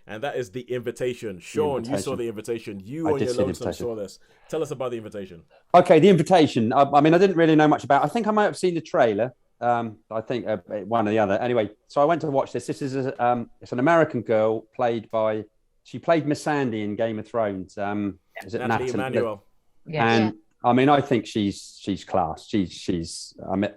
and that is The Invitation. Sean, you saw The Invitation. You on your lonesome saw this. Tell us about The Invitation. Okay, The Invitation. I mean, I didn't really know much about it. I think I might have seen the trailer. I think one or the other. Anyway, so I went to watch this. This is it's an American girl she played Miss Sandy in Game of Thrones. Is it Nathalie Emmanuel? Yeah. And I mean, I think she's class. I mean,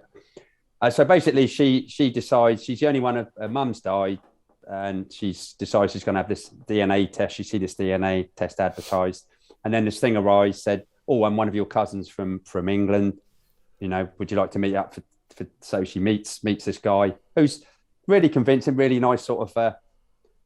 so basically, she decides she's the only one. Her mum's died, and she's decided she's going to have this DNA test. You see this DNA test advertised, and then this thing arrives, said, "Oh, I'm one of your cousins from England. You know, would you like to meet up for?" So she meets this guy who's really convincing, really nice, sort of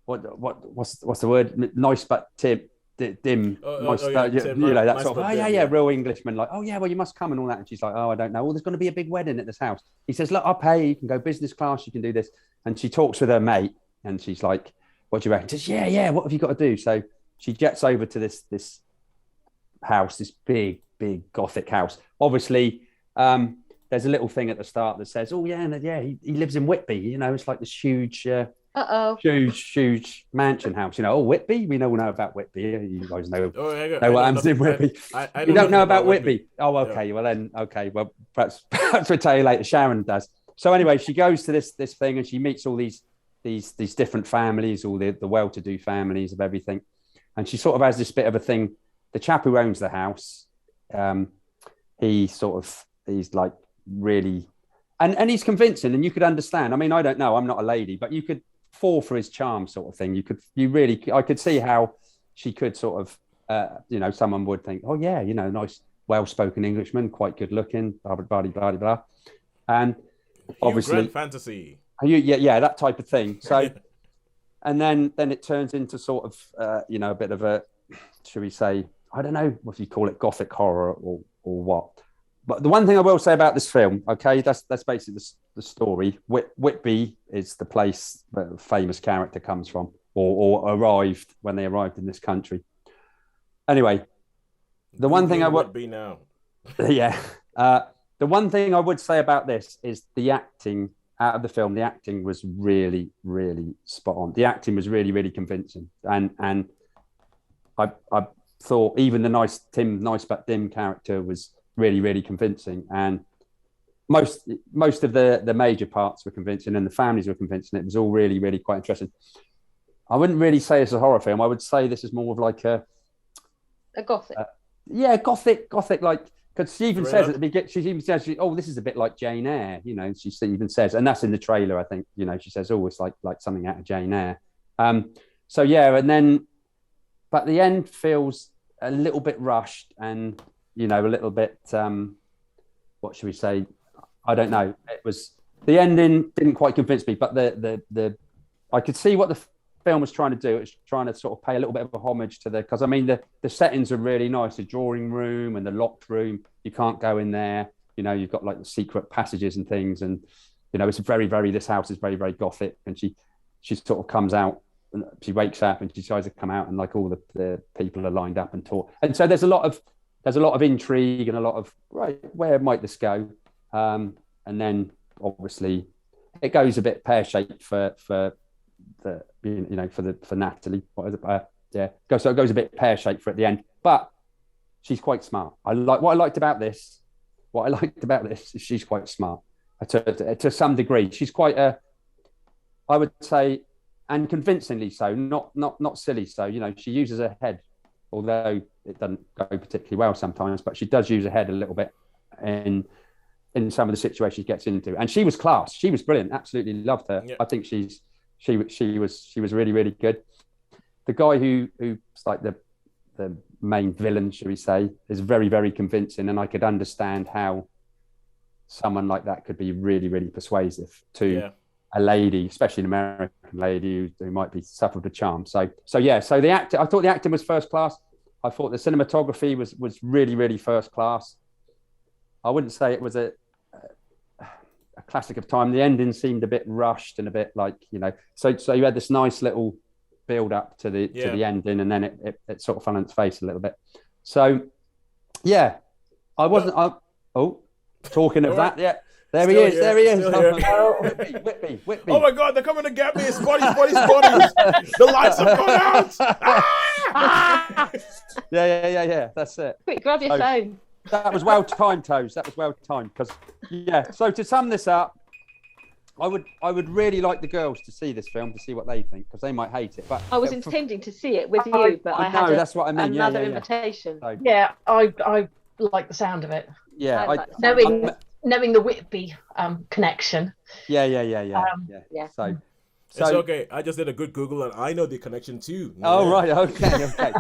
what's the word? Nice but dim. Nice, Tim, you know, that nice sort of real Englishman. Like, oh yeah, well you must come and all that. And she's like, oh, I don't know. Well, there's going to be a big wedding at this house. He says, look, I'll pay. You can go business class. You can do this. And she talks with her mate, and she's like, what do you reckon? She says, yeah. What have you got to do? So she jets over to this house, this big Gothic house. Obviously, there's a little thing at the start that says, oh yeah, he lives in Whitby. You know, it's like this huge. Huge mansion house. You know, Whitby. We all know about Whitby. You guys know what happens in Whitby. You don't know about Whitby. Oh, okay. Yeah. Well, then, okay. Well, perhaps we'll tell you later. Sharon does. So anyway, she goes to this thing, and she meets all these different families, all the well-to-do families of everything, and she sort of has this bit of a thing. The chap who owns the house, he's like really, and he's convincing, and you could understand. I mean, I don't know. I'm not a lady, but you could fall for his charm, sort of thing. I could see how she could sort of, someone would think, oh yeah, nice, well-spoken Englishman, quite good looking, blah blah blah blah blah, and obviously grand fantasy, that type of thing. So, and then it turns into sort of, a bit of a, should we say, I don't know if you call it Gothic horror or what. But the one thing I will say about this film, okay, that's basically the story. Whitby is the place where the famous character comes from, or arrived when they arrived in this country. Anyway, the one thing I would be now, the one thing I would say about this is the acting out of the film. The acting was really, really spot on. The acting was really, really convincing, and I thought even the nice but dim character was really, really convincing, and most of the major parts were convincing, and the families were convincing. It was all really, really quite interesting. I wouldn't really say it's a horror film. I would say this is more of like a Gothic. Gothic, like, because she even says at the beginning, she even says, oh, this is a bit like Jane Eyre, she even says, and that's in the trailer, I think, she says, oh, it's like something out of Jane Eyre. So yeah, and then, but the end feels a little bit rushed, and a little bit, what should we say? I don't know. It was, the ending didn't quite convince me, but the I could see what the film was trying to do. It was trying to sort of pay a little bit of a homage to because I mean, the settings are really nice. The drawing room and the locked room, you can't go in there. You've got like the secret passages and things. And, it's very, very, this house is very, very Gothic. And she sort of comes out, and she wakes up and she tries to come out, and like all the people are lined up and talk. And so there's a lot of intrigue and a lot of, right, where might this go? And then obviously it goes a bit pear-shaped for Nathalie. What is it? So it goes a bit pear-shaped for at the end, but she's quite smart. What I liked about this is she's quite smart to some degree. She's quite I would say, and convincingly so, not silly. So, she uses her head, although it doesn't go particularly well sometimes, but she does use her head a little bit in some of the situations she gets into. And she was class. She was brilliant. Absolutely loved her. Yeah. I think she was really, really good. The guy who's like the main villain, should we say, is very, very convincing. And I could understand how someone like that could be really, really persuasive to a lady, especially an American lady who might be suffered the charm. So the actor, I thought the acting was first class. I thought the cinematography was really, really first class. I wouldn't say it was a classic of time. The ending seemed a bit rushed and a bit like, so you had this nice little build up to the ending, and then it sort of fell on its face a little bit. So yeah, I wasn't. Talking of that, There he Still is. here, There he is. still here. Oh, Whitby. Oh my God, they're coming to get me. It's bodies. The lights have gone out. Ah! Yeah. That's it. Quick, grab your phone. That was well timed, Toes. That was well timed. Because So to sum this up, I would really like the girls to see this film to see what they think, because they might hate it. But I was intending to see it with you, but I had that's what I mean. another invitation. So, Yeah, I like the sound of it. yeah, Knowing the Whitby connection. Yeah. Yeah. So It's okay. I just did a good Google and I know the connection too. Oh right, okay.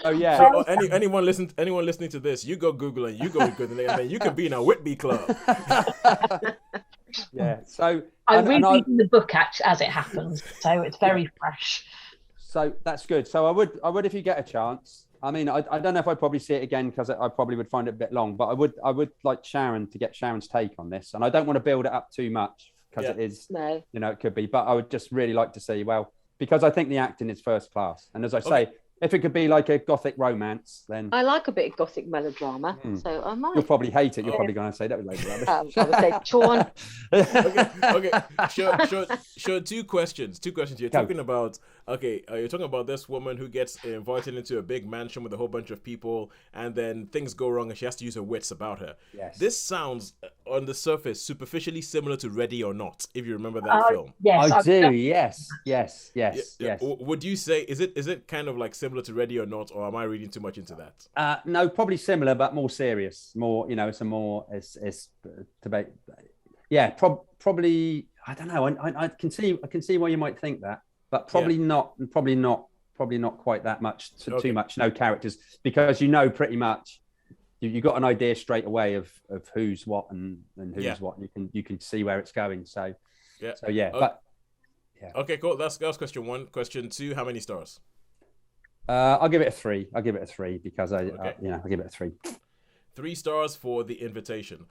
Oh yeah. So anyone listening to this, you go Google and you go good, and then you can be in a Whitby club. Yeah. So I'm rereading the book as it happens, so it's very fresh. So that's good. So I would if you get a chance. I mean, I don't know if I'd probably see it again, because I probably would find it a bit long. But I would like Sharon to get Sharon's take on this, and I don't want to build it up too much, because it is, it could be. But I would just really like to see, because I think the acting is first class, and as I say, if it could be like a Gothic romance, then I like a bit of Gothic melodrama, so I might. You'll probably hate it. You're probably going to say that was like rubbish. I would say, Sean. Okay. Sure. Two questions. You're talking about you're talking about this woman who gets invited into a big mansion with a whole bunch of people, and then things go wrong and she has to use her wits about her. Yes. This sounds on the surface superficially similar to Ready or Not, if you remember that film. Yes, I do. Yes. Would you say is it kind of like similar to Ready or Not, or am I reading too much into that? No, probably similar, but more serious. More, it's debate. Yeah, probably. I don't know. I can see why you might think that, but probably not. Probably not quite that much. Too much. No characters, because pretty much. You got an idea straight away of who's what and who's what. And you can see where it's going. So but. Yeah. Okay, cool. That's question one. Question two, how many stars? I'll give it a 3. I'll give it a 3 because I'll give it a 3. 3 stars for The Invitation.